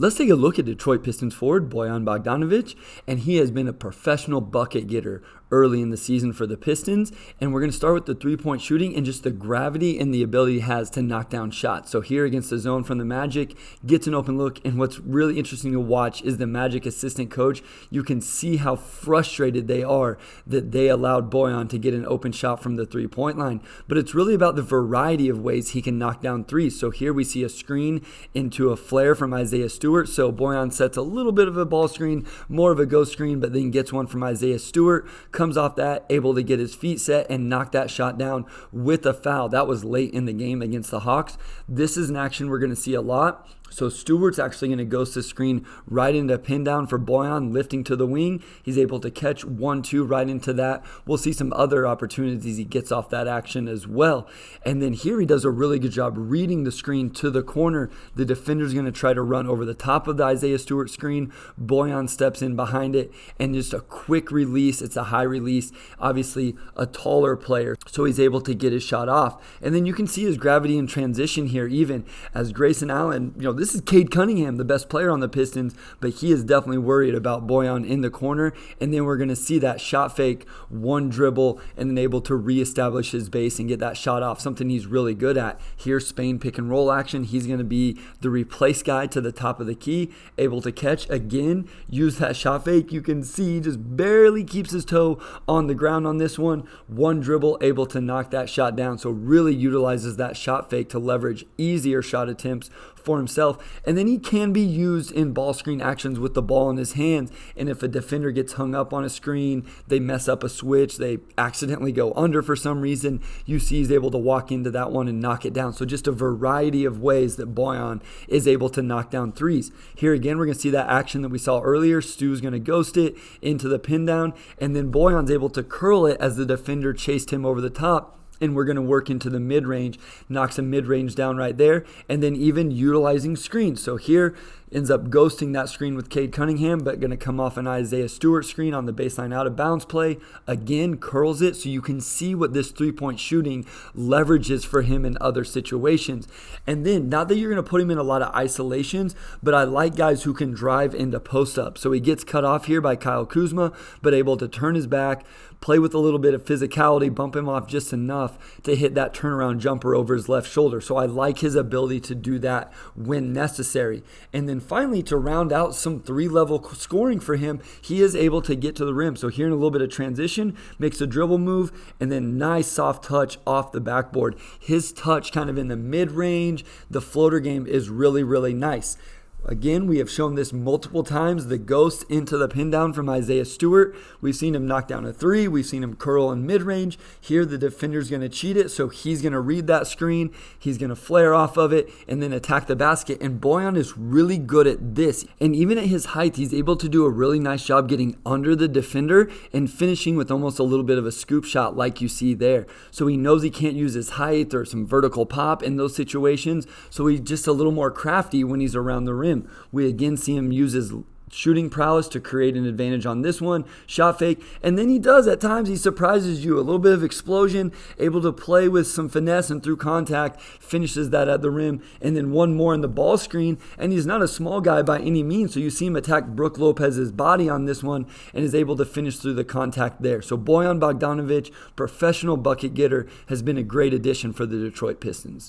Let's take a look at Detroit Pistons forward Bojan Bogdanovic, and he has been a professional bucket getter early in the season for the Pistons. And we're going to start with the three-point shooting and just the gravity and the ability he has to knock down shots. So here against the zone from the Magic, gets an open look, and what's really interesting to watch is the Magic assistant coach. You can see how frustrated they are that they allowed Bojan to get an open shot from the three-point line. But it's really about the variety of ways he can knock down threes. So here we see a screen into a flare from Isaiah Stewart. So Bojan sets a little bit of a ball screen, more of a ghost screen, but then gets one from Isaiah Stewart, comes off that, able to get his feet set and knock that shot down with a foul. That was late in the game against the Hawks. This is an action we're going to see a lot. So Stewart's actually going to ghost the screen right into a pin down for Bojan, lifting to the wing. He's able to catch 1-2 right into that. We'll see some other opportunities he gets off that action as well. And then here he does a really good job reading the screen to the corner. The defender's going to try to run over the top of the Isaiah Stewart screen. Bojan steps in behind it, and just a quick release. It's a high release. Obviously a taller player, so he's able to get his shot off. And then you can see his gravity in transition here, even as Grayson Allen, this is Cade Cunningham, the best player on the Pistons, but he is definitely worried about Bojan in the corner. And then we're going to see that shot fake, one dribble, and then able to reestablish his base and get that shot off, something he's really good at. Here, Spain pick and roll action. He's going to be the replace guy to the top of the key, able to catch again, use that shot fake. You can see he just barely keeps his toe on the ground on this one. One dribble, able to knock that shot down. So really utilizes that shot fake to leverage easier shot attempts for himself. And then he can be used in ball screen actions with the ball in his hands. And if a defender gets hung up on a screen, they mess up a switch, they accidentally go under for some reason, you see he's able to walk into that one and knock it down. So just a variety of ways that Bojan is able to knock down threes. Here again, we're going to see that action that we saw earlier. Stu's going to ghost it into the pin down, and then Bojan's able to curl it as the defender chased him over the top. And we're going to work into the mid-range, knocks a mid-range down right there, and then even utilizing screens. So here, ends up ghosting that screen with Cade Cunningham, but going to come off an Isaiah Stewart screen on the baseline out of bounds play. Again, curls it, so you can see what this three-point shooting leverages for him in other situations. And then, not that you're going to put him in a lot of isolations, but I like guys who can drive into post-up. So he gets cut off here by Kyle Kuzma, but able to turn his back, play with a little bit of physicality, bump him off just enough to hit that turnaround jumper over his left shoulder. So I like his ability to do that when necessary. And then finally, to round out some three-level scoring for him, he is able to get to the rim. So here in a little bit of transition, makes a dribble move, and then nice soft touch off the backboard. His touch kind of in the mid-range, the floater game is really, really nice. Again, we have shown this multiple times, the ghost into the pin down from Isaiah Stewart. We've seen him knock down a three. We've seen him curl in mid-range. Here, the defender's going to cheat it, so he's going to read that screen. He's going to flare off of it and then attack the basket. And Bojan is really good at this. And even at his height, he's able to do a really nice job getting under the defender and finishing with almost a little bit of a scoop shot like you see there. So he knows he can't use his height or some vertical pop in those situations, so he's just a little more crafty when he's around the rim. We again see him use his shooting prowess to create an advantage on this one, shot fake, and then he does at times, he surprises you, a little bit of explosion, able to play with some finesse and through contact, finishes that at the rim, and then one more in the ball screen, and he's not a small guy by any means, so you see him attack Brook Lopez's body on this one, and is able to finish through the contact there. So Bojan Bogdanovic, professional bucket getter, has been a great addition for the Detroit Pistons.